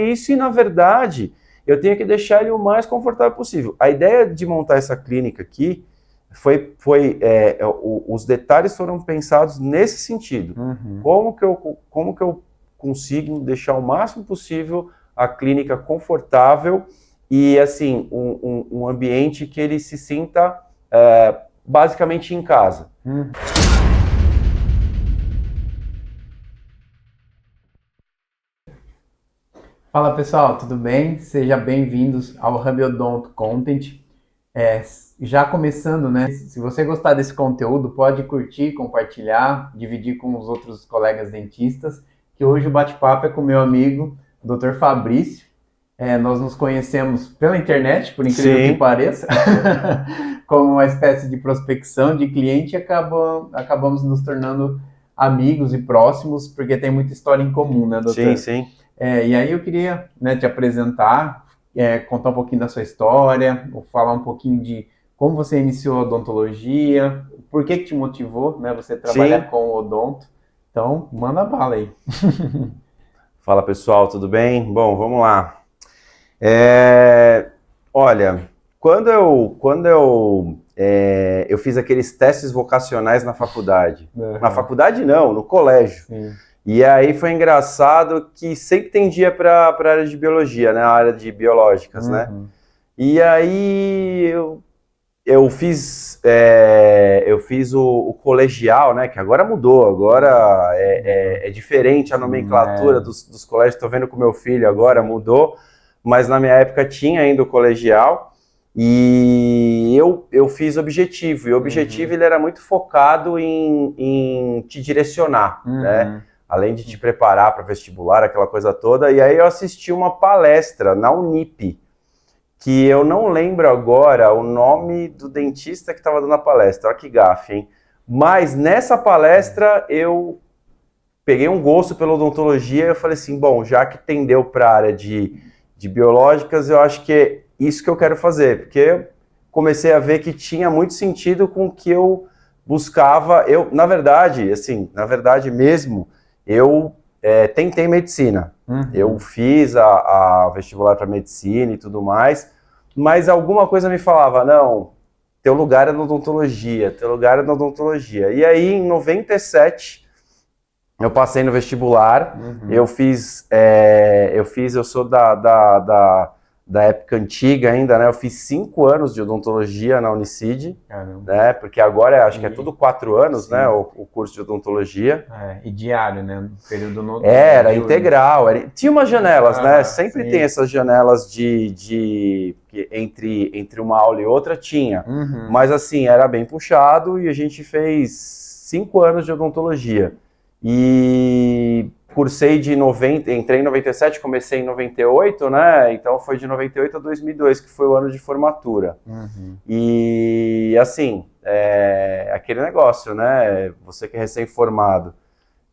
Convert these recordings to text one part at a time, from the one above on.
isso e, na verdade, eu tenho que deixar ele o mais confortável possível. A ideia de montar essa clínica aqui os detalhes foram pensados nesse sentido. Como que eu consigo deixar o máximo possível a clínica confortável e, assim, um ambiente que ele se sinta basicamente em casa. Fala pessoal, tudo bem? Sejam bem-vindos ao Hub Odonto Content. Já começando, né? Se você gostar desse conteúdo, pode curtir, compartilhar, dividir com os outros colegas dentistas, que hoje o bate-papo é com o meu amigo, Dr. Fabrício. Nós nos conhecemos pela internet, por incrível que pareça, como uma espécie de prospecção de cliente, e acabamos nos tornando amigos e próximos, porque tem muita história em comum, né, doutor? Sim. E aí eu queria, né, te apresentar, contar um pouquinho da sua história, falar um pouquinho de como você iniciou a odontologia, por que te motivou, né, você trabalhar com o odonto. Então, manda bala aí. Fala pessoal, tudo bem? Bom, vamos lá. Olha, quando eu fiz aqueles testes vocacionais na faculdade, na faculdade não, no colégio. Sim. E aí foi engraçado que sempre tem dia para a área de biologia, né? A área de biológicas, né? E aí eu fiz o colegial, né? Que agora mudou, agora é diferente a nomenclatura dos colégios. Estou vendo com meu filho agora, mudou. Mas na minha época tinha ainda o colegial. E eu fiz objetivo. E o objetivo ele era muito focado em te direcionar, né? Além de te preparar para vestibular, aquela coisa toda. E aí eu assisti uma palestra na Unip, que eu não lembro agora o nome do dentista que estava dando a palestra. Olha que gafe, hein? Mas nessa palestra eu peguei um gosto pela odontologia e eu falei assim, bom, já que tendeu para a área de biológicas, eu acho que é isso que eu quero fazer, porque eu comecei a ver que tinha muito sentido com o que eu buscava. Na verdade mesmo, eu tentei medicina. Eu fiz a vestibular para medicina e tudo mais, mas alguma coisa me falava, não, teu lugar é na odontologia, teu lugar é na odontologia. E aí, em 97, eu passei no vestibular, eu sou da época antiga ainda, né? Eu fiz 5 anos de odontologia na Unicid, né? Porque agora acho que é tudo 4 anos, sim, né? O curso de odontologia. E diário, né? Período era integral. Tinha umas janelas, né? Sempre sim, tem essas janelas entre uma aula e outra, tinha. Mas assim, era bem puxado e a gente fez 5 anos de odontologia. E cursei entrei em 97, comecei em 98, né? Então foi de 98 a 2002, que foi o ano de formatura. E assim, aquele negócio, né? Você que é recém-formado,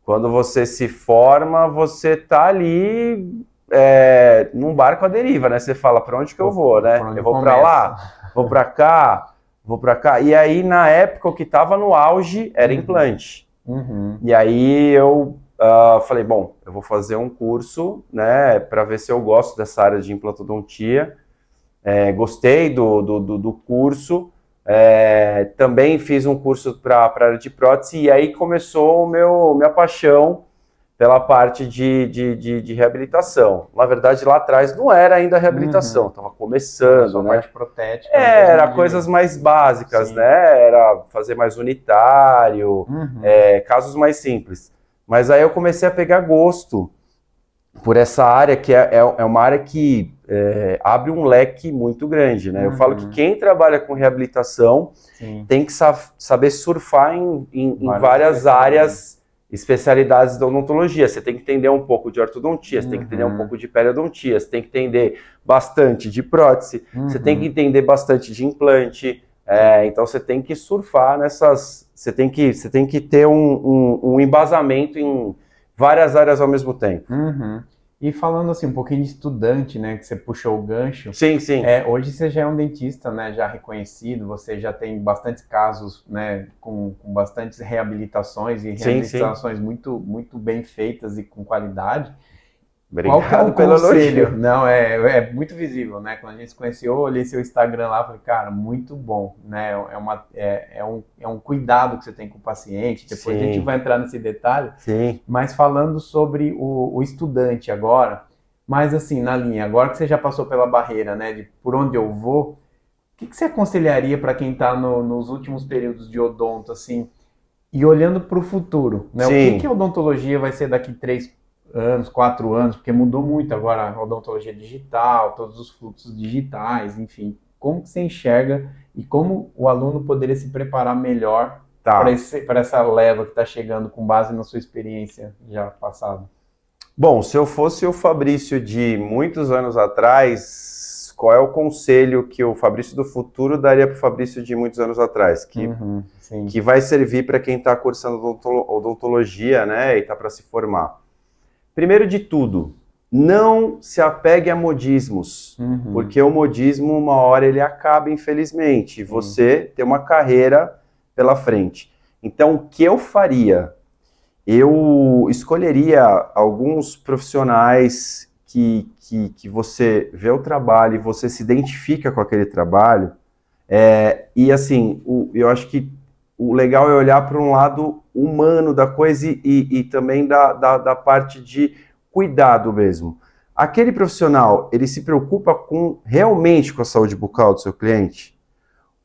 quando você se forma, você tá ali num barco à deriva, né? Você fala, para onde que eu vou, né? Eu vou para lá, vou para cá, vou para cá. E aí, na época, o que estava no auge era implante. E aí eu falei, bom, eu vou fazer um curso, né, para ver se eu gosto dessa área de implantodontia. Gostei do curso, também fiz um curso para a área de prótese, e aí começou minha paixão pela parte de reabilitação. Na verdade, lá atrás não era ainda reabilitação, estava começando, né? Parte protética. Era coisas mais básicas, né? Era fazer mais unitário, casos mais simples. Mas aí eu comecei a pegar gosto por essa área, que é uma área que abre um leque muito grande, né? Eu falo que quem trabalha com reabilitação tem que saber surfar em várias áreas, especialidades da odontologia. Você tem que entender um pouco de ortodontia, você tem que entender um pouco de periodontia, você tem que entender bastante de prótese, você tem que entender bastante de implante. Então você tem que surfar nessas... Você tem que ter um embasamento em várias áreas ao mesmo tempo. E falando assim, um pouquinho de estudante, né, que você puxou o gancho. Sim. Hoje você já é um dentista, né, já reconhecido, você já tem bastantes casos, né, com bastantes reabilitações e reabilitações muito, muito bem feitas e com qualidade. Qual que é o pelo conselho? elogio. Não, é muito visível, né? Quando a gente se conheceu, eu olhei seu Instagram lá e falei, cara, muito bom, né? É um cuidado que você tem com o paciente. Depois a gente vai entrar nesse detalhe. Sim. Mas falando sobre o estudante agora, mas assim, na linha, agora que você já passou pela barreira, né, de por onde eu vou, o que você aconselharia para quem está nos últimos períodos de odonto, assim, e olhando para o futuro, né? Sim. O que a odontologia vai ser daqui 3 anos, 4 anos, porque mudou muito agora a odontologia digital, todos os fluxos digitais, enfim. Como que você enxerga e como o aluno poderia se preparar melhor para essa leva que está chegando com base na sua experiência já passada? Bom, se eu fosse o Fabrício de muitos anos atrás, qual é o conselho que o Fabrício do futuro daria para o Fabrício de muitos anos atrás? Que vai servir para quem está cursando odontologia, né, e está para se formar. Primeiro de tudo, não se apegue a modismos, porque o modismo, uma hora, ele acaba, infelizmente, e você tem uma carreira pela frente. Então, o que eu faria? Eu escolheria alguns profissionais que você vê o trabalho e você se identifica com aquele trabalho. E assim, eu acho que o legal é olhar para um lado humano da coisa e também da parte de cuidado mesmo. Aquele profissional, ele se preocupa realmente com a saúde bucal do seu cliente?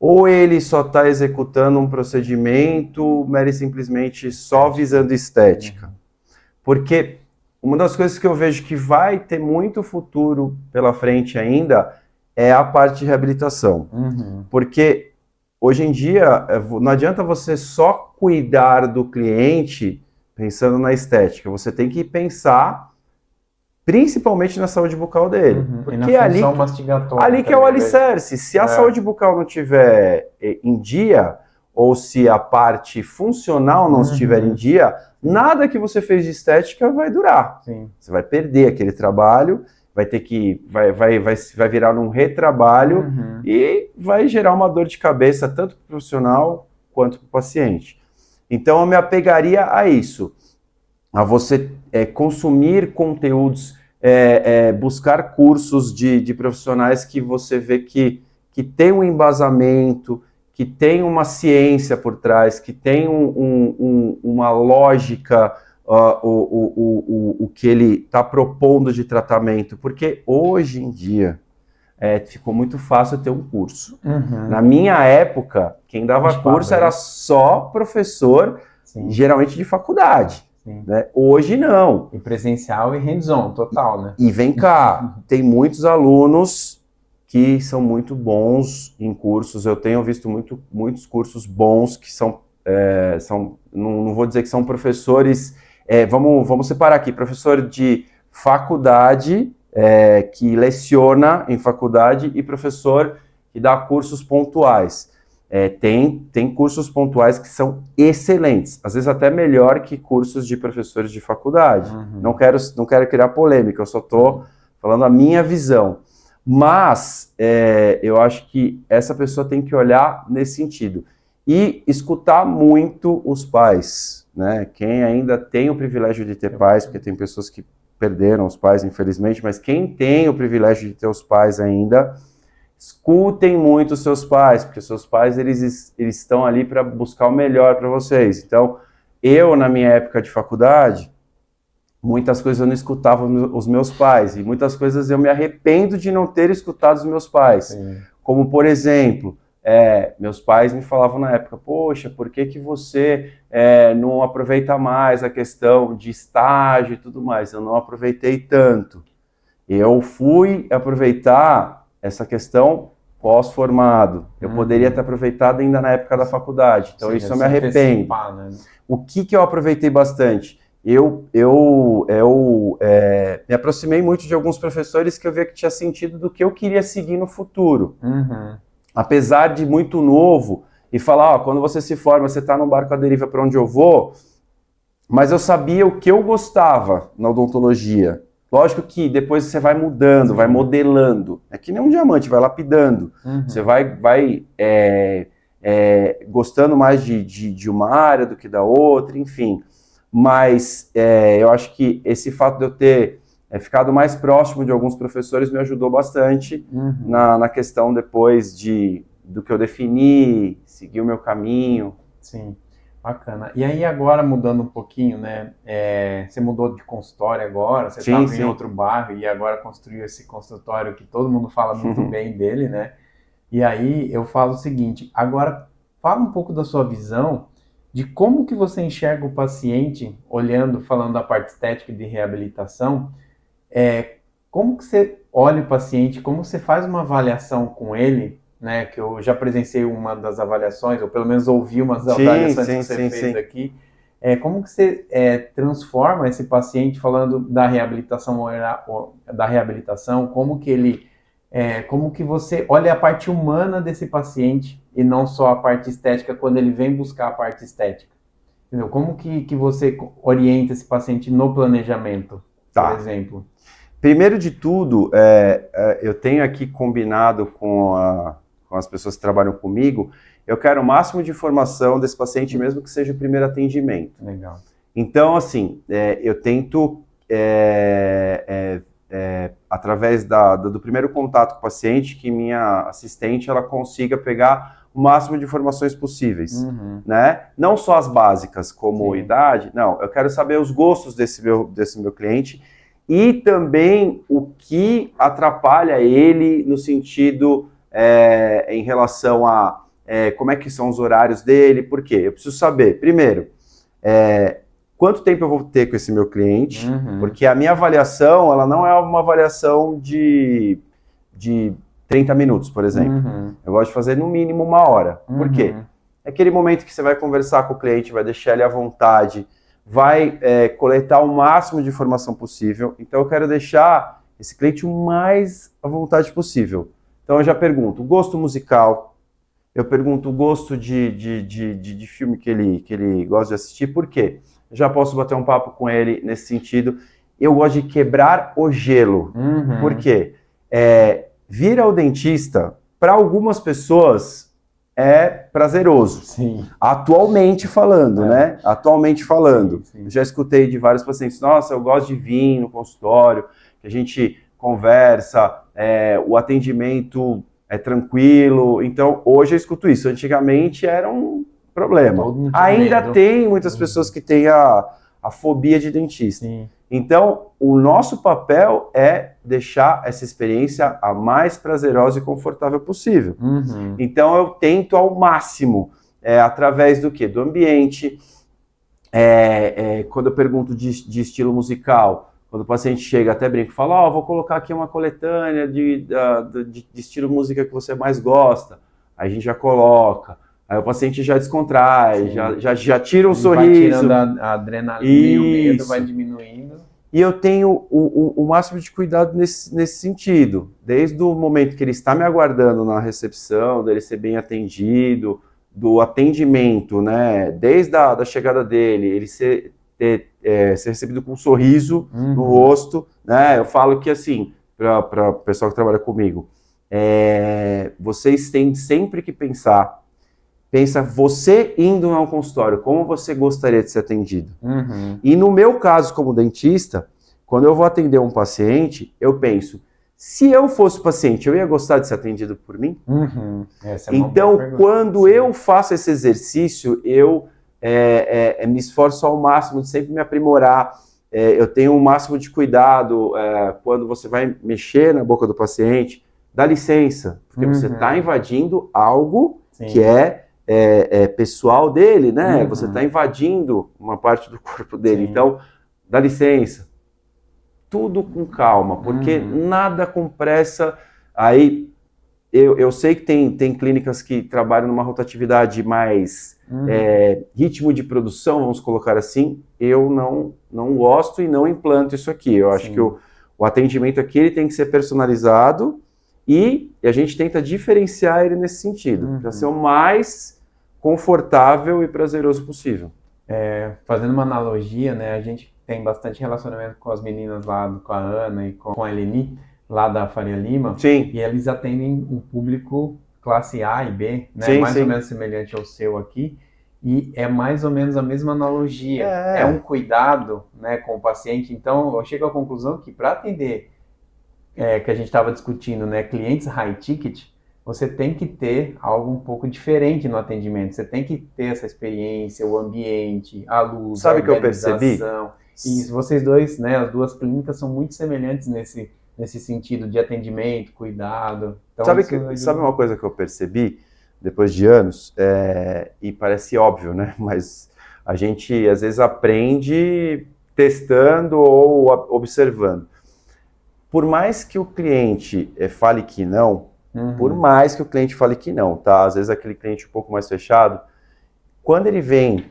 Ou ele só está executando um procedimento, mera e simplesmente só visando estética? Porque uma das coisas que eu vejo que vai ter muito futuro pela frente ainda é a parte de reabilitação. Porque hoje em dia não adianta você só cuidar do cliente pensando na estética. Você tem que pensar principalmente na saúde bucal dele. Porque ali que é o alicerce. Se a saúde bucal não estiver em dia, ou se a parte funcional não estiver em dia, nada que você fez de estética vai durar. Sim. Você vai perder aquele trabalho, vai virar um retrabalho e vai gerar uma dor de cabeça tanto para o profissional quanto para o paciente. Então eu me apegaria a isso, a você consumir conteúdos, buscar cursos de profissionais que você vê que tem um embasamento, que tem uma ciência por trás, que tem uma lógica, o que ele está propondo de tratamento, porque hoje em dia ficou muito fácil ter um curso. Na minha época, quem dava curso era só professor, geralmente de faculdade. Né? Hoje não. E presencial e hands-on, total, né? E vem cá, tem muitos alunos que são muito bons em cursos. Eu tenho visto muitos cursos bons que não vou dizer que são professores, vamos separar aqui, professor de faculdade, que leciona em faculdade, e professor que dá cursos pontuais. Tem cursos pontuais que são excelentes, às vezes até melhor que cursos de professores de faculdade. Não quero criar polêmica, eu só estou falando a minha visão. Mas eu acho que essa pessoa tem que olhar nesse sentido. E escutar muito os pais, né? Quem ainda tem o privilégio de ter pais, porque tem pessoas que perderam os pais, infelizmente, mas quem tem o privilégio de ter os pais ainda, escutem muito os seus pais, porque seus pais eles estão ali para buscar o melhor para vocês. Então, eu, na minha época de faculdade, muitas coisas eu não escutava os meus pais, e muitas coisas eu me arrependo de não ter escutado os meus pais. Sim. Como, por exemplo, meus pais me falavam na época, poxa, por que você não aproveita mais a questão de estágio e tudo mais? Eu não aproveitei tanto. Eu fui aproveitar essa questão pós-formado. Eu poderia ter aproveitado ainda na época da faculdade. Então, isso eu me arrependo. Né? O que eu aproveitei bastante? Eu me aproximei muito de alguns professores que eu via que tinha sentido do que eu queria seguir no futuro. Apesar de muito novo, e falar, quando você se forma, você está no barco à deriva para onde eu vou, mas eu sabia o que eu gostava na odontologia. Lógico que depois você vai mudando, vai modelando. É que nem um diamante, vai lapidando. Você vai gostando mais de uma área do que da outra, enfim. Mas eu acho que esse fato de eu ter ficado mais próximo de alguns professores me ajudou bastante na questão depois do que eu defini, seguir o meu caminho. Sim, bacana. E aí agora mudando um pouquinho, né? Você mudou de consultório agora, você estava em outro bairro e agora construiu esse consultório que todo mundo fala muito bem dele, né? E aí eu falo o seguinte, agora fala um pouco da sua visão de como que você enxerga o paciente, olhando, falando da parte estética e de reabilitação, como que você olha o paciente, como você faz uma avaliação com ele, né, que eu já presenciei uma das avaliações, ou pelo menos ouvi umas avaliações que você fez aqui, como que você transforma esse paciente falando da reabilitação, como que ele, como que você olha a parte humana desse paciente e não só a parte estética quando ele vem buscar a parte estética? Entendeu? Como que você orienta esse paciente no planejamento, por exemplo? Primeiro de tudo, eu tenho aqui combinado com as pessoas que trabalham comigo, eu quero o máximo de informação desse paciente, mesmo que seja o primeiro atendimento. Legal. Então, assim, eu tento, através do primeiro contato com o paciente, que minha assistente ela consiga pegar o máximo de informações possíveis, né? Não só as básicas, como idade, não, eu quero saber os gostos desse meu cliente e também o que atrapalha ele no sentido em relação a como é que são os horários dele, por quê? Eu preciso saber, primeiro, quanto tempo eu vou ter com esse meu cliente, porque a minha avaliação, ela não é uma avaliação de 30 minutos, por exemplo. Eu gosto de fazer no mínimo 1 hora. Por quê? É aquele momento que você vai conversar com o cliente, vai deixar ele à vontade, vai coletar o máximo de informação possível. Então eu quero deixar esse cliente o mais à vontade possível. Então eu já pergunto o gosto musical, eu pergunto o gosto de filme que ele gosta de assistir, por quê? Eu já posso bater um papo com ele nesse sentido. Eu gosto de quebrar o gelo. Por quê? Vir ao dentista, para algumas pessoas, é prazeroso. Sim. Atualmente falando, né? Atualmente falando. Sim. Eu já escutei de vários pacientes, nossa, eu gosto de vir no consultório, que a gente conversa, o atendimento é tranquilo. Então, hoje eu escuto isso. Antigamente era um problema. Ainda tem muitas pessoas que têm a fobia de dentista. Sim. Então, o nosso papel é deixar essa experiência a mais prazerosa e confortável possível. Então, eu tento ao máximo, através do quê? Do ambiente, quando eu pergunto de estilo musical, quando o paciente chega, até brinco, fala, vou colocar aqui uma coletânea de estilo música que você mais gosta. Aí a gente já coloca. Aí o paciente já descontrai, já tira um sorriso. Vai tirando a adrenalina, o medo vai diminuindo. E eu tenho o máximo de cuidado nesse sentido. Desde o momento que ele está me aguardando na recepção, dele ser bem atendido, do atendimento, né? Desde a chegada dele, ele ser recebido com um sorriso no rosto, né? Eu falo que, assim, para o pessoal que trabalha comigo, vocês têm sempre que pensa você indo ao consultório, como você gostaria de ser atendido. E no meu caso, como dentista, quando eu vou atender um paciente, eu penso, se eu fosse paciente, eu ia gostar de ser atendido por mim? Então, quando eu faço esse exercício, eu me esforço ao máximo de sempre me aprimorar. Eu tenho o máximo de cuidado quando você vai mexer na boca do paciente, dá licença, porque você está invadindo algo que é pessoal dele, né? Você está invadindo uma parte do corpo dele. Então, dá licença. Tudo com calma, porque nada com pressa. Aí, eu sei que tem clínicas que trabalham numa rotatividade mais ritmo de produção, vamos colocar assim. Eu não gosto e não implanto isso aqui. Eu acho que o atendimento aqui ele tem que ser personalizado e a gente tenta diferenciar ele nesse sentido, para ser o mais confortável e prazeroso possível. Fazendo uma analogia, né, a gente tem bastante relacionamento com as meninas lá, com a Ana e com a Eleni, lá da Faria Lima. Sim. E eles atendem o público classe A e B, né, mais ou menos semelhante ao seu aqui. E é mais ou menos a mesma analogia. É um cuidado, né, com o paciente. Então, eu chego à conclusão que para atender, que a gente estava discutindo, né, clientes high ticket, você tem que ter algo um pouco diferente no atendimento. Você tem que ter essa experiência, o ambiente, a luz, Sabe a o que eu percebi? E vocês dois, né, as duas clínicas são muito semelhantes nesse sentido de atendimento, cuidado. Então, sabe uma coisa que eu percebi depois de anos? E parece óbvio, né? Mas a gente às vezes aprende testando ou observando. Por mais que o cliente fale que não, por mais que o cliente fale que não, tá? Às vezes aquele cliente um pouco mais fechado, quando ele vem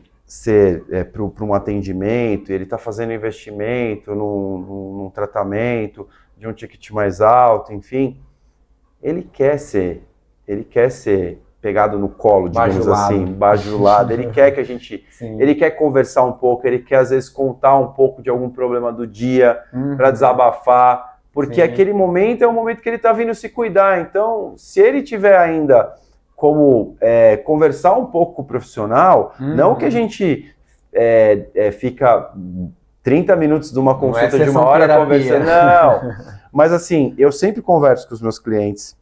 para um atendimento, ele está fazendo investimento num tratamento de um ticket mais alto, enfim, ele quer ser pegado no colo, digamos assim, bajulado. Ele quer que a gente, ele quer conversar um pouco, ele quer às vezes contar um pouco de algum problema do dia para desabafar, porque aquele momento é o momento que ele está vindo se cuidar. Então, se ele tiver ainda como conversar um pouco com o profissional, não que a gente fica 30 minutos de uma consulta de uma hora conversando, não. Mas assim, eu sempre converso com os meus clientes,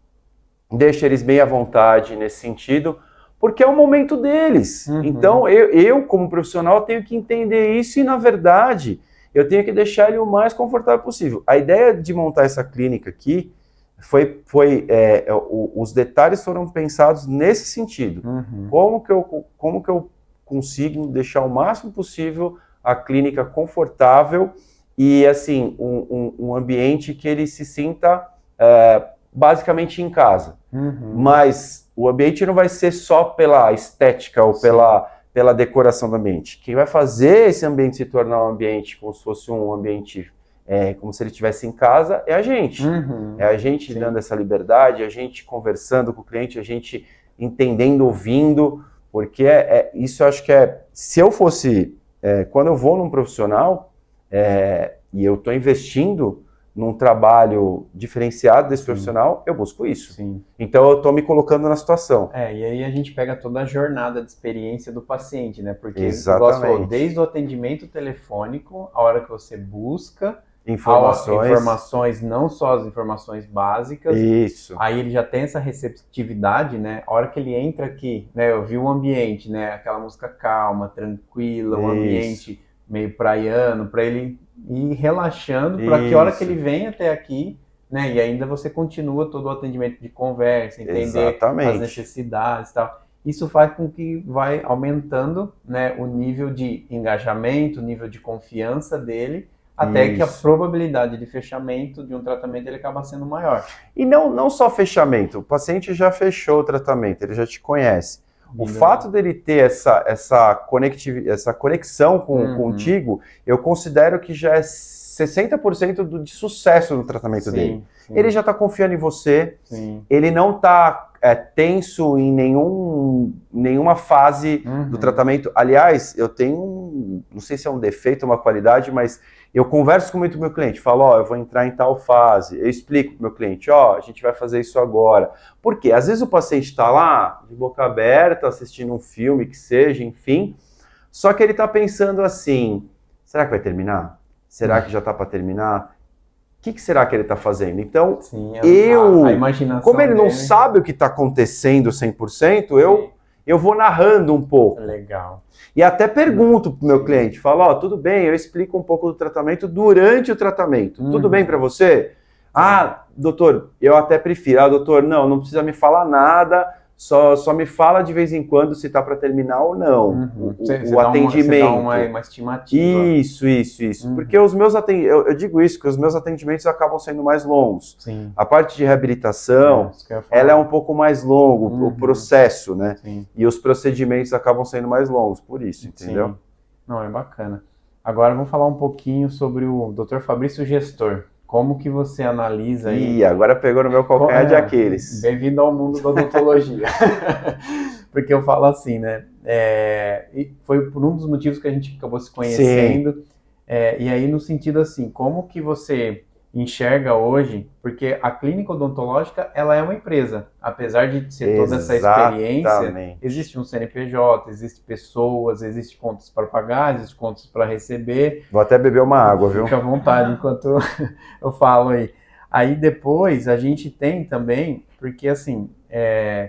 deixo eles bem à vontade nesse sentido, porque é o momento deles. Então, eu como profissional, tenho que entender isso e, na verdade, eu tenho que deixar ele o mais confortável possível. A ideia de montar essa clínica aqui os detalhes foram pensados nesse sentido. Como que eu consigo deixar o máximo possível a clínica confortável e, assim, um ambiente que ele se sinta basicamente em casa. Mas o ambiente não vai ser só pela estética ou pela decoração do ambiente. Quem vai fazer esse ambiente se tornar um ambiente como se fosse um ambiente como se ele estivesse em casa, é a gente. É a gente dando essa liberdade, a gente conversando com o cliente, a gente entendendo, ouvindo, porque isso eu acho que se eu fosse, quando eu vou num profissional e eu estou investindo num trabalho diferenciado desse profissional, eu busco isso. Então eu estou me colocando na situação. E aí a gente pega toda a jornada de experiência do paciente, né? Porque, exatamente, falou, desde o atendimento telefônico, a hora que você busca informações, não só as informações básicas. Isso. Aí ele já tem essa receptividade, né? A hora que ele entra aqui, né? Eu vi o ambiente, né? Aquela música calma, tranquila, um ambiente meio praiano, para ele ir relaxando, para que a hora que ele vem até aqui, né? E ainda você continua todo o atendimento de conversa, entender as necessidades e tal. Isso faz com que vai aumentando, né, o nível de engajamento, o nível de confiança dele, até que a probabilidade de fechamento de um tratamento ele acaba sendo maior. E não só fechamento, o paciente já fechou o tratamento, ele já te conhece. O fato dele ter essa conexão contigo, eu considero que já é 60% de sucesso no tratamento dele. Ele já está confiando em você, ele não está tenso em nenhuma fase do tratamento. Aliás, eu tenho, não sei se é um defeito ou uma qualidade, mas eu converso com muito meu cliente, falo, eu vou entrar em tal fase, eu explico pro meu cliente, a gente vai fazer isso agora. Por quê? Às vezes o paciente está lá, de boca aberta, assistindo um filme, que seja, enfim, só que ele está pensando assim, será que vai terminar? Será que já está para terminar? O que será que ele está fazendo? Então, a imaginação como ele não sabe o que está acontecendo 100%, eu vou narrando um pouco. Legal. E até pergunto pro meu cliente, falo, tudo bem, eu explico um pouco do tratamento durante o tratamento. Tudo bem para você? Doutor, eu até prefiro. Doutor, não precisa me falar nada, só me fala de vez em quando se tá para terminar ou não. O atendimento. Você dá uma estimativa. Isso. Porque os meus eu digo isso, que os meus atendimentos acabam sendo mais longos. A parte de reabilitação, ela é um pouco mais longo, o processo, né? E os procedimentos acabam sendo mais longos, por isso, entendeu? Não, é bacana. Agora vamos falar um pouquinho sobre o Dr. Fabrício Gestor. Como que você analisa aí? Agora pegou no meu calcanhar de Aquiles. Bem-vindo ao mundo da odontologia. Porque eu falo assim, né? Foi por um dos motivos que a gente acabou se conhecendo. E aí, no sentido assim, como que você enxerga hoje, porque a clínica odontológica, ela é uma empresa. Apesar de ser toda essa experiência, existe um CNPJ, existem pessoas, existem contas para pagar, existem contas para receber. Vou até beber uma água, viu? Fica à vontade enquanto eu falo aí. Aí depois a gente tem também, porque assim,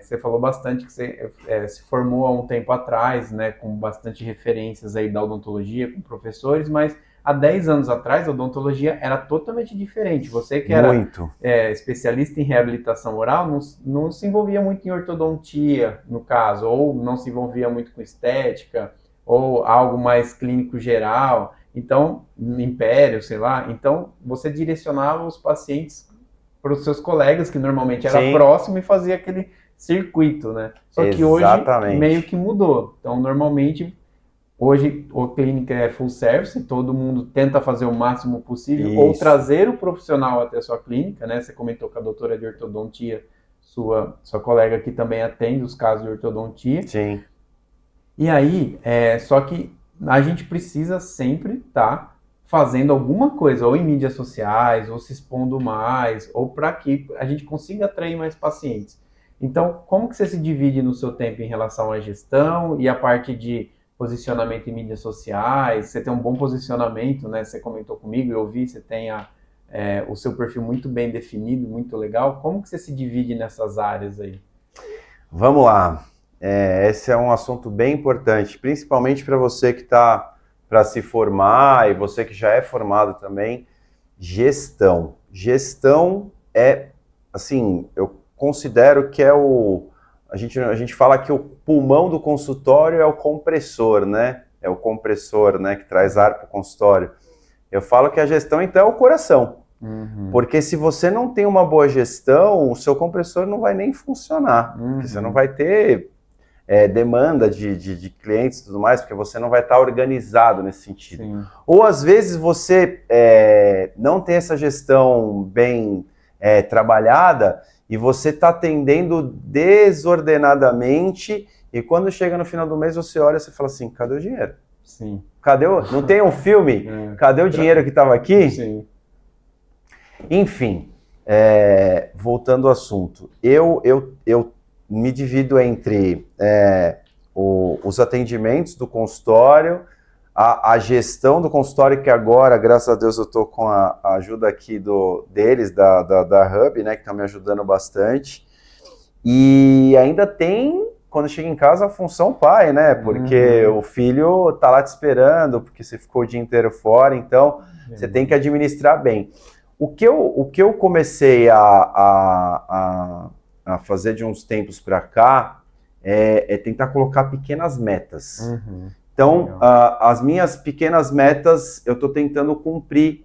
você falou bastante que você se formou há um tempo atrás, né, com bastante referências aí da odontologia, com professores, mas há 10 anos atrás a odontologia era totalmente diferente. Você que era especialista em reabilitação oral, não se envolvia muito em ortodontia, no caso, ou não se envolvia muito com estética, ou algo mais clínico geral. Então, império, sei lá, então você direcionava os pacientes para os seus colegas, que normalmente era próximo, e fazia aquele circuito, né? Só que hoje meio que mudou. Então, normalmente, hoje a clínica é full service, todo mundo tenta fazer o máximo possível, ou trazer o profissional até a sua clínica, né? Você comentou com a doutora de ortodontia, sua colega que também atende os casos de ortodontia. Sim. E aí, só que a gente precisa sempre estar fazendo alguma coisa, ou em mídias sociais, ou se expondo mais, ou para que a gente consiga atrair mais pacientes. Então, como que você se divide no seu tempo em relação à gestão e a parte de posicionamento em mídias sociais? Você tem um bom posicionamento, né? Você comentou comigo, eu vi, você tem o seu perfil muito bem definido, muito legal. Como que você se divide nessas áreas aí? Vamos lá. Esse é um assunto bem importante, principalmente para você que está para se formar e você que já é formado também. Gestão. Gestão assim, eu considero que a gente fala que o pulmão do consultório é o compressor, né? É o compressor, né, que traz ar para o consultório. Eu falo que a gestão, então, é o coração. Porque se você não tem uma boa gestão, o seu compressor não vai nem funcionar. Porque você não vai ter demanda de clientes e tudo mais, porque você não vai estar organizado nesse sentido. Sim. Ou às vezes você não tem essa gestão bem trabalhada e você está atendendo desordenadamente e quando chega no final do mês você olha e você fala assim, cadê o dinheiro? Sim. Não tem um filme? Cadê o dinheiro que estava aqui? Sim. Enfim, voltando ao assunto, eu me divido entre os atendimentos do consultório, a gestão do consultório, que agora, graças a Deus, eu estou com a ajuda aqui deles, da Hub, né, que está me ajudando bastante. E ainda tem, quando chega em casa, a função pai, né? Porque o filho está lá te esperando, porque você ficou o dia inteiro fora, então você tem que administrar bem. O que eu comecei a fazer de uns tempos para cá é tentar colocar pequenas metas. Então, as minhas pequenas metas eu estou tentando cumprir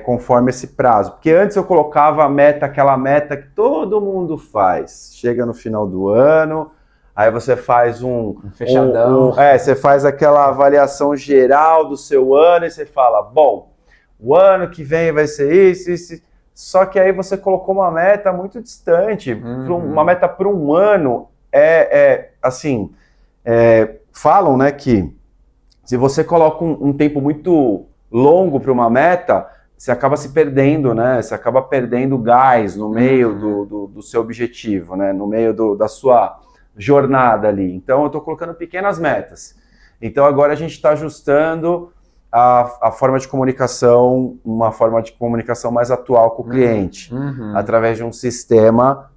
conforme esse prazo. Porque antes eu colocava aquela meta que todo mundo faz. Chega no final do ano, aí você faz um fechadão. Você faz aquela avaliação geral do seu ano e você fala, bom, o ano que vem vai ser isso. Só que aí você colocou uma meta muito distante. Uma meta para um ano assim, falam, né, que se você coloca um tempo muito longo para uma meta, você acaba se perdendo, né? Você acaba perdendo gás no meio do seu objetivo, né? No meio da sua jornada ali. Então, eu estou colocando pequenas metas. Então, agora a gente está ajustando a forma de comunicação, uma forma de comunicação mais atual com o cliente, através de um sistema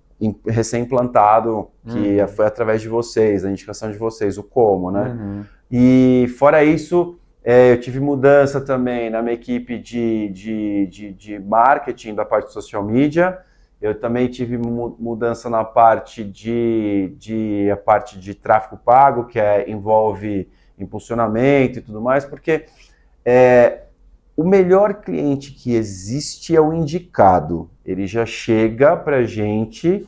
recém-implantado, que foi através de vocês, a indicação de vocês, o como, né? E fora isso, eu tive mudança também na minha equipe de marketing da parte de social media. Eu também tive mudança na parte a parte de tráfego pago, que envolve impulsionamento e tudo mais, porque o melhor cliente que existe é o indicado. Ele já chega pra gente,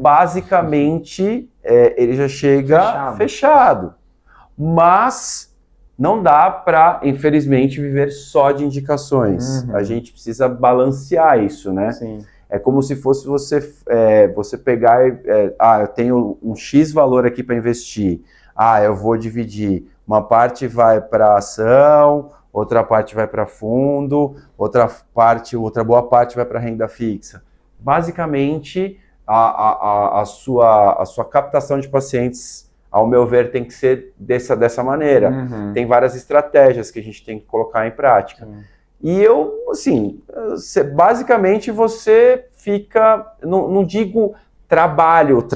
basicamente, ele já chega fechado. Mas não dá para, infelizmente, viver só de indicações. A gente precisa balancear isso, né? Sim. É como se fosse você pegar eu tenho um X valor aqui para investir. Eu vou dividir. Uma parte vai para ação, outra parte vai para fundo, outra boa parte vai para renda fixa. Basicamente, a sua captação de pacientes, ao meu ver, tem que ser dessa maneira. Tem várias estratégias que a gente tem que colocar em prática. E basicamente você fica, não digo trabalho,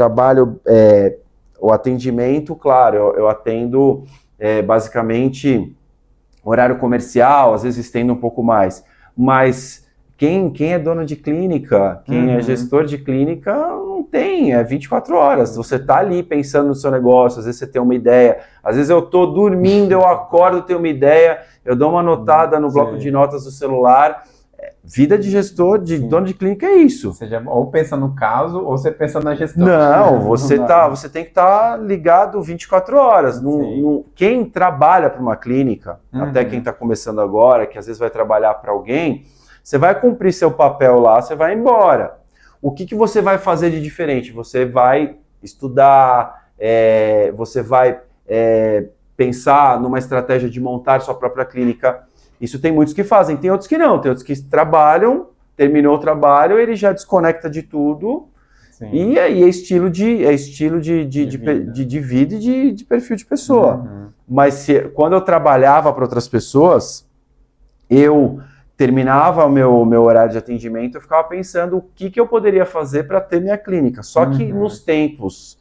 o atendimento, claro, eu atendo basicamente horário comercial, às vezes estendo um pouco mais, mas quem é dono de clínica, quem é gestor de clínica, não tem, 24 horas, você tá ali pensando no seu negócio, às vezes você tem uma ideia, às vezes eu tô dormindo, eu acordo, tenho uma ideia, eu dou uma anotada no bloco de notas do celular. Vida de gestor, de dono de clínica é isso. Você ou pensa no caso, ou você pensa na gestão. Não, você tem que estar ligado 24 horas. Quem trabalha para uma clínica, até quem está começando agora, que às vezes vai trabalhar para alguém, você vai cumprir seu papel lá, você vai embora. O que você vai fazer de diferente? Você vai estudar, você vai pensar numa estratégia de montar sua própria clínica. Isso tem muitos que fazem, tem outros que não, tem outros que trabalham, terminou o trabalho, ele já desconecta de tudo. E aí é estilo de vida e de perfil de pessoa. Mas quando eu trabalhava para outras pessoas, eu terminava o meu horário de atendimento, eu ficava pensando o que eu poderia fazer para ter minha clínica. Só que nos tempos,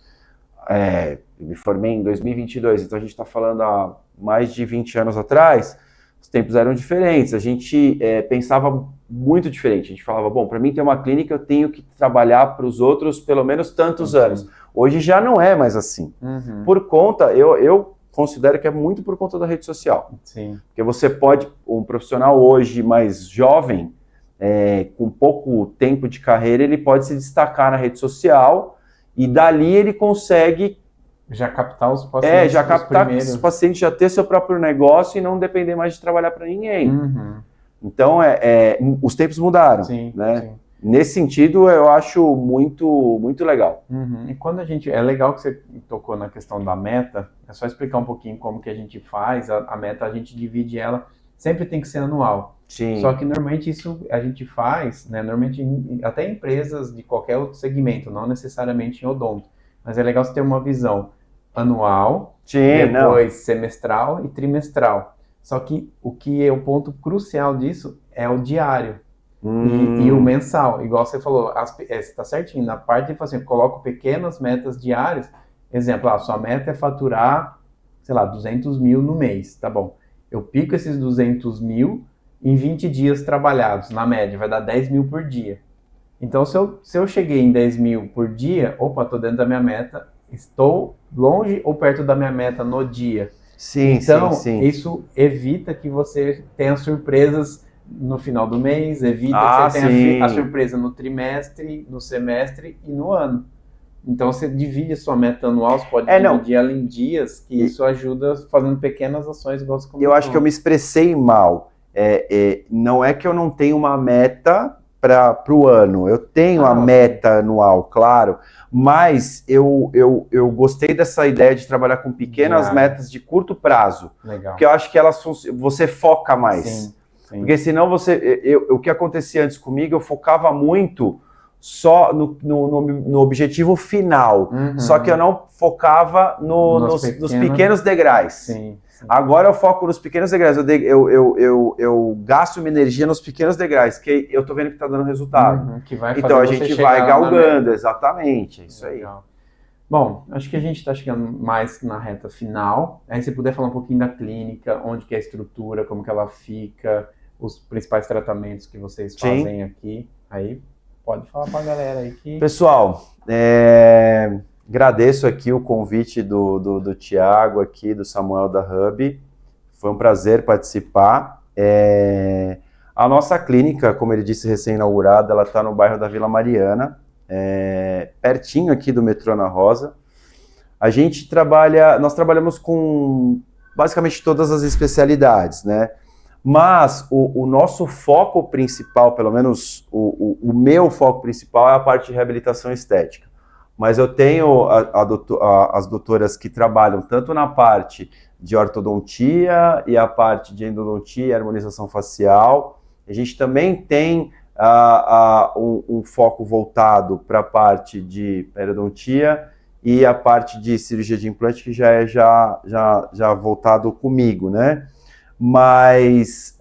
eu me formei em 2022, então a gente está falando há mais de 20 anos atrás, os tempos eram diferentes, a gente pensava muito diferente, a gente falava, bom, para mim ter uma clínica eu tenho que trabalhar para os outros pelo menos tantos anos. Hoje já não é mais assim. Por conta, eu considero que é muito por conta da rede social. Porque você pode, um profissional hoje mais jovem, com pouco tempo de carreira, ele pode se destacar na rede social e dali ele consegue já captar os pacientes. Já captar os pacientes, já ter seu próprio negócio e não depender mais de trabalhar para ninguém. Então, os tempos mudaram, né? Nesse sentido, eu acho muito, muito legal. E quando é legal que você tocou na questão da meta, é só explicar um pouquinho como que a gente faz, a meta a gente divide ela, sempre tem que ser anual. Só que normalmente isso a gente faz, né, normalmente até empresas de qualquer outro segmento, não necessariamente em odonto, mas é legal você ter uma visão anual, depois semestral e trimestral. Só que o que é o ponto crucial disso é o diário. E o mensal, igual você falou, está certinho, na parte de assim, eu coloco pequenas metas diárias, exemplo, sua meta é faturar, sei lá, 200 mil no mês, tá bom, eu pico esses 200 mil em 20 dias trabalhados, na média, vai dar 10 mil por dia. Então, se eu cheguei em 10 mil por dia, opa, estou dentro da minha meta, estou longe ou perto da minha meta no dia. Então, isso evita que você tenha surpresas no final do mês, evita que você tenha a surpresa no trimestre, no semestre e no ano. Então você divide a sua meta anual, você pode dividir ela em dias, que isso ajuda fazendo pequenas ações, igual você comentou. Eu acho que eu me expressei mal. Não é que eu não tenho uma meta para o ano, eu tenho a meta anual, claro, mas eu gostei dessa ideia de trabalhar com pequenas metas de curto prazo. Legal. Porque eu acho que você foca mais. Porque senão o que acontecia antes comigo, eu focava muito só no objetivo final. Só que eu não focava nos pequenos degraus. Agora eu foco nos pequenos degraus. Eu gasto minha energia nos pequenos degraus, que eu tô vendo que tá dando resultado. Então a gente vai galgando, exatamente. É isso aí. Bom, acho que a gente está chegando mais na reta final. Aí se puder falar um pouquinho da clínica, onde que é a estrutura, como que ela fica, os principais tratamentos que vocês fazem aqui. Aí pode falar para a galera aí que... Pessoal, agradeço aqui o convite do Thiago aqui, do Samuel da Hub. Foi um prazer participar. A nossa clínica, como ele disse, recém-inaugurada, ela está no bairro da Vila Mariana, pertinho aqui do metrô Ana Rosa. Nós trabalhamos com basicamente todas as especialidades, né? Mas o nosso foco principal, pelo menos o meu foco principal, é a parte de reabilitação estética. Mas eu tenho as doutoras que trabalham tanto na parte de ortodontia e a parte de endodontia e harmonização facial. A gente também tem um foco voltado para a parte de periodontia e a parte de cirurgia de implante, que já é já voltado comigo, né? Mas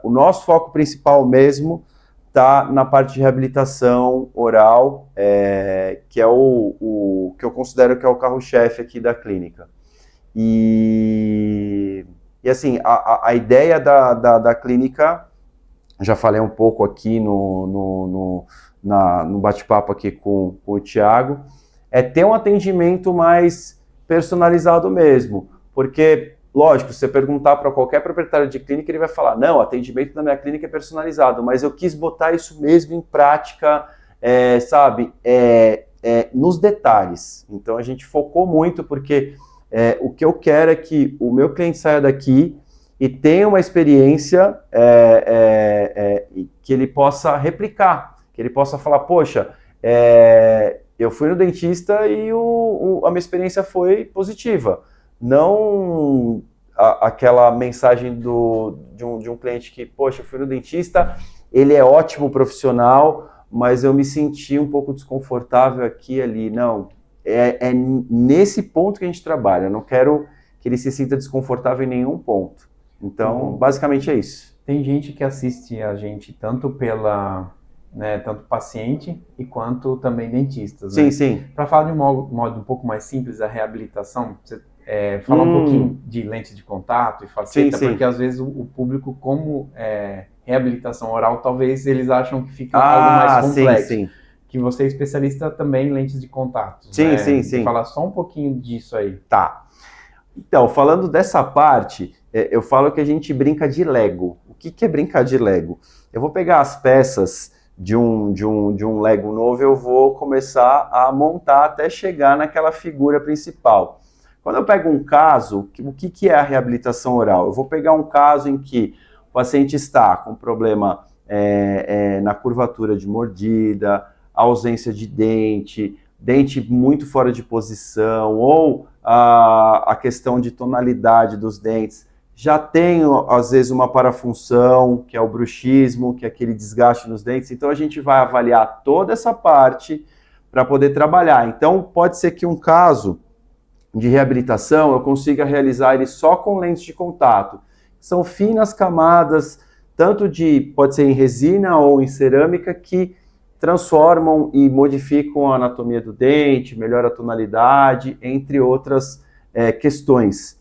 o nosso foco principal mesmo está na parte de reabilitação oral, que é o que eu considero que é o carro-chefe aqui da clínica. E assim, a ideia da clínica, já falei um pouco aqui no bate-papo aqui com o Thiago, é ter um atendimento mais personalizado mesmo, porque, lógico, se você perguntar para qualquer proprietário de clínica, ele vai falar, não, o atendimento da minha clínica é personalizado, mas eu quis botar isso mesmo em prática, sabe, nos detalhes. Então a gente focou muito, porque o que eu quero é que o meu cliente saia daqui e tenha uma experiência que ele possa replicar, que ele possa falar, poxa, eu fui no dentista e a minha experiência foi positiva. Não aquela mensagem de um cliente que, poxa, eu fui no dentista, ele é ótimo profissional, mas eu me senti um pouco desconfortável aqui e ali. Não, é nesse ponto que a gente trabalha. Eu não quero que ele se sinta desconfortável em nenhum ponto. Então, basicamente é isso. Tem gente que assiste a gente tanto tanto paciente e quanto também dentistas, Sim, né? sim. Para falar de um modo um pouco mais simples, a reabilitação, você falar um pouquinho de lentes de contato e faceta, Sim, sim. porque às vezes o público, como reabilitação oral, talvez eles acham que fica algo mais complexo. Sim, sim. Que você é especialista também em lentes de contato. Sim, né? sim, sim. Falar só um pouquinho disso aí. Tá. Então, falando dessa parte, eu falo que a gente brinca de Lego. O que é brincar de Lego? Eu vou pegar as peças de um Lego novo, eu vou começar a montar até chegar naquela figura principal. Quando eu pego um caso, o que é a reabilitação oral? Eu vou pegar um caso em que o paciente está com problema na curvatura de mordida, ausência de dente muito fora de posição, ou a questão de tonalidade dos dentes. Já tem, às vezes, uma parafunção, que é o bruxismo, que é aquele desgaste nos dentes. Então, a gente vai avaliar toda essa parte para poder trabalhar. Então, pode ser que um caso de reabilitação eu consiga realizar ele só com lentes de contato. São finas camadas, pode ser em resina ou em cerâmica, que transformam e modificam a anatomia do dente, melhora a tonalidade, entre outras questões.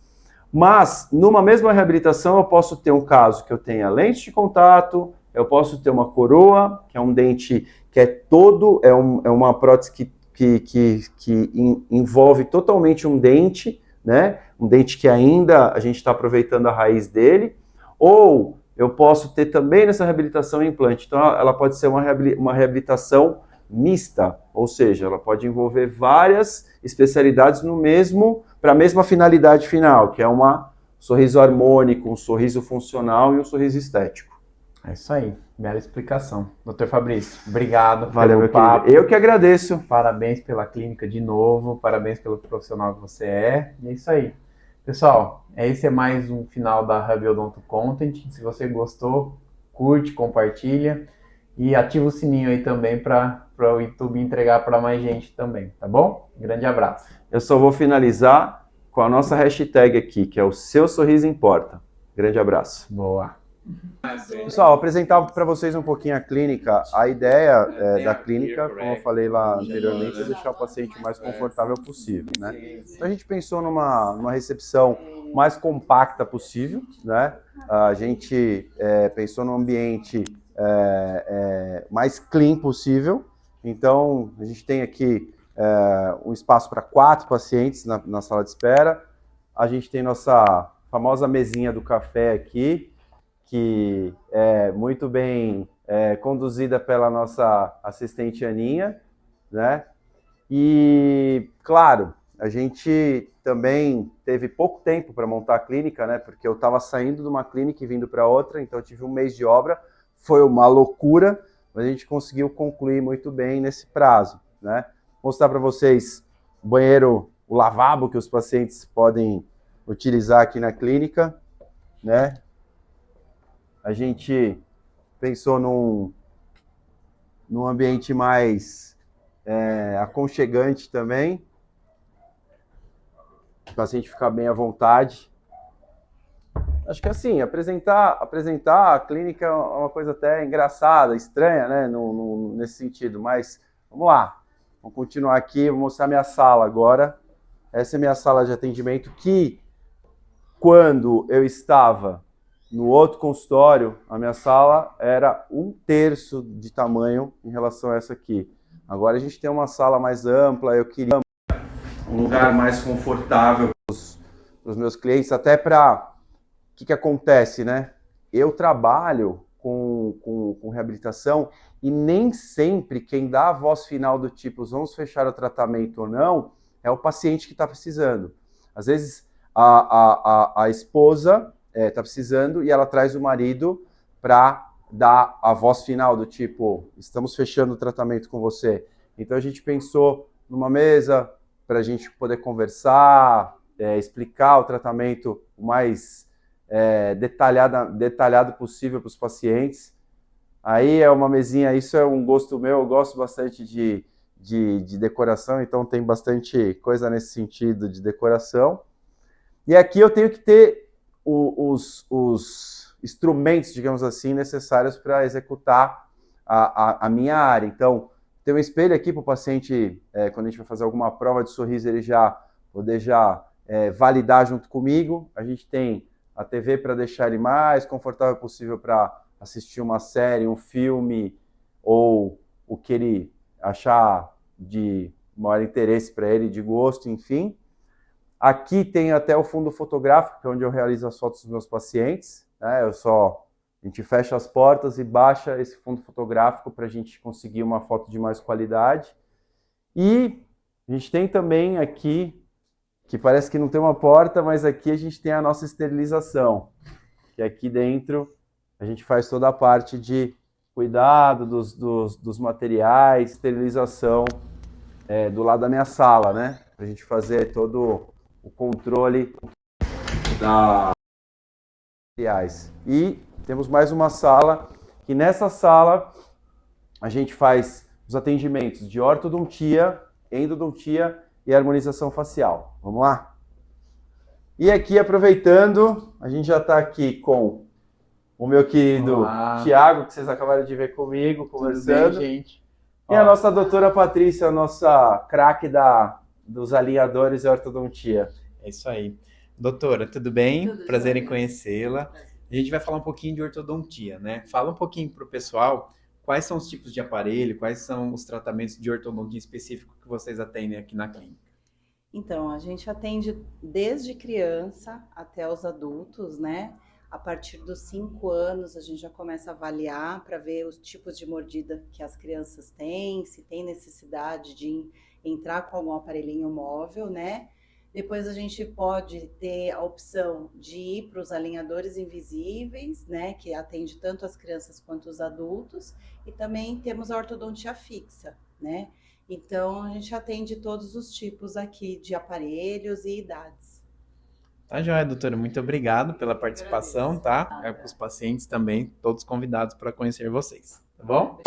Mas, numa mesma reabilitação, eu posso ter um caso que eu tenha lente de contato, eu posso ter uma coroa, que é um dente que é uma prótese que envolve totalmente um dente, né? Um dente que ainda a gente está aproveitando a raiz dele, ou eu posso ter também nessa reabilitação implante. Então, ela pode ser uma reabilitação mista, ou seja, ela pode envolver várias especialidades para a mesma finalidade final, que é um sorriso harmônico, um sorriso funcional e um sorriso estético. É isso aí, bela explicação. Dr. Fabrício, obrigado pelo papo. Eu que agradeço. Parabéns pela clínica de novo, parabéns pelo profissional que você é. E é isso aí. Pessoal, esse é mais um final da Hub Odonto Content. Se você gostou, curte, compartilha e ativa o sininho aí também para o YouTube entregar para mais gente também, tá bom? Grande abraço. Eu só vou finalizar com a nossa hashtag aqui, que é o Seu Sorriso Importa. Grande abraço. Boa. Pessoal, apresentar para vocês um pouquinho a clínica. A ideia da clínica, como eu falei lá anteriormente, é deixar o paciente o mais confortável possível, né? Então a gente pensou numa recepção mais compacta possível, né? A gente pensou num ambiente mais clean possível. Então a gente tem aqui um espaço para 4 pacientes na sala de espera. A gente tem nossa famosa mesinha do café aqui, que é muito bem conduzida pela nossa assistente Aninha, né? E, claro, a gente também teve pouco tempo para montar a clínica, né? Porque eu estava saindo de uma clínica e vindo para outra, então eu tive um mês de obra, foi uma loucura, mas a gente conseguiu concluir muito bem nesse prazo, né? Vou mostrar para vocês o banheiro, o lavabo que os pacientes podem utilizar aqui na clínica, né? A gente pensou num ambiente mais aconchegante também, para o paciente ficar bem à vontade. Acho que assim, apresentar a clínica é uma coisa até engraçada, estranha, né, nesse sentido, mas vamos lá, vamos continuar aqui, vou mostrar minha sala agora. Essa é minha sala de atendimento que, quando eu estava no outro consultório, a minha sala era 1/3 de tamanho em relação a essa aqui. Agora a gente tem uma sala mais ampla, eu queria um lugar mais confortável para os meus clientes, até para... O que acontece, né? Eu trabalho com reabilitação e nem sempre quem dá a voz final do tipo vamos fechar o tratamento ou não é o paciente que está precisando. Às vezes a esposa está precisando e ela traz o marido para dar a voz final do tipo estamos fechando o tratamento com você. Então a gente pensou numa mesa para a gente poder conversar, explicar o tratamento o mais detalhado possível para os pacientes. Aí é uma mesinha, isso é um gosto meu, eu gosto bastante de decoração, então tem bastante coisa nesse sentido de decoração. E aqui eu tenho que ter os instrumentos, digamos assim, necessários para executar a minha área. Então, tem um espelho aqui para o paciente, quando a gente vai fazer alguma prova de sorriso, ele poder validar junto comigo. A gente tem a TV para deixar ele mais confortável possível para assistir uma série, um filme, ou o que ele achar de maior interesse para ele, de gosto, enfim. Aqui tem até o fundo fotográfico, que é onde eu realizo as fotos dos meus pacientes, né? A gente fecha as portas e baixa esse fundo fotográfico para a gente conseguir uma foto de mais qualidade. E a gente tem também aqui, que parece que não tem uma porta, mas aqui a gente tem a nossa esterilização, que aqui dentro a gente faz toda a parte de cuidado dos materiais, esterilização do lado da minha sala, né? Para a gente fazer todo o controle das materiais. E temos mais uma sala, que nessa sala a gente faz os atendimentos de ortodontia, endodontia e harmonização facial. Vamos lá? E aqui, aproveitando, a gente já está aqui com o meu querido Thiago, que vocês acabaram de ver comigo, conversando. Tudo bem, gente? E a nossa doutora Patrícia, a nossa craque dos alinhadores e ortodontia. É isso aí. Doutora, tudo bem? Tudo Prazer bem. em conhecê-la. A gente vai falar um pouquinho de ortodontia, né? Fala um pouquinho para o pessoal quais são os tipos de aparelho, quais são os tratamentos de ortodontia específico que vocês atendem aqui na clínica. Então, a gente atende desde criança até os adultos, né? A partir dos 5 anos, a gente já começa a avaliar para ver os tipos de mordida que as crianças têm, se tem necessidade de entrar com algum aparelhinho móvel, né? Depois a gente pode ter a opção de ir para os alinhadores invisíveis, né? Que atende tanto as crianças quanto os adultos. E também temos a ortodontia fixa, né? Então, a gente atende todos os tipos aqui de aparelhos e idades. Tá joia, doutora. Muito obrigado pela participação, tá? Os pacientes também, todos convidados para conhecer vocês, tá bom?